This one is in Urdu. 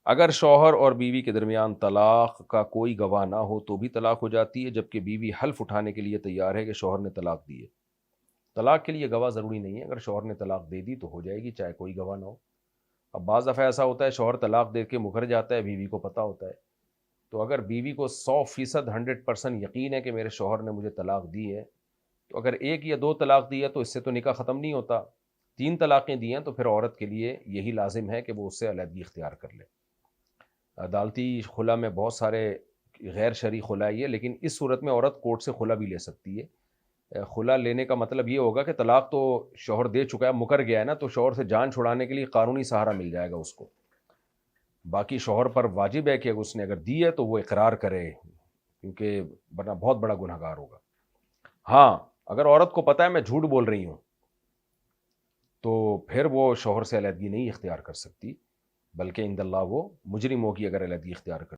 اگر شوہر اور بیوی کے درمیان طلاق کا کوئی گواہ نہ ہو تو بھی طلاق ہو جاتی ہے، جبکہ بیوی حلف اٹھانے کے لیے تیار ہے کہ شوہر نے طلاق دی ہے۔ طلاق کے لیے گواہ ضروری نہیں ہے، اگر شوہر نے طلاق دے دی تو ہو جائے گی چاہے کوئی گواہ نہ ہو۔ اب بعض دفعہ ایسا ہوتا ہے شوہر طلاق دے کے مکر جاتا ہے، بیوی کو پتہ ہوتا ہے، تو اگر بیوی کو 100% 100% یقین ہے کہ میرے شوہر نے مجھے طلاق دی ہے، تو اگر ایک یا دو طلاق دی ہے تو اس سے تو نکاح ختم نہیں ہوتا، 3 طلاقیں دی ہیں تو پھر عورت کے لیے یہی لازم ہے کہ وہ اس سے علیحدگی اختیار کر لے۔ عدالتی خلا میں بہت سارے غیر شرعی خلا ہی ہے، لیکن اس صورت میں عورت کورٹ سے خلا بھی لے سکتی ہے۔ خلا لینے کا مطلب یہ ہوگا کہ طلاق تو شوہر دے چکا ہے، مکر گیا ہے نا، تو شوہر سے جان چھڑانے کے لیے قانونی سہارا مل جائے گا اس کو۔ باقی شوہر پر واجب ہے کہ اس نے اگر دی ہے تو وہ اقرار کرے، کیونکہ ورنہ بہت بڑا گنہگار گار ہوگا۔ ہاں، اگر عورت کو پتہ ہے میں جھوٹ بول رہی ہوں تو پھر وہ شوہر سے علیحدگی نہیں اختیار کر سکتی، بلکہ عند اللہ وہ مجرم ہوگی اگر علیحدگی اختیار کر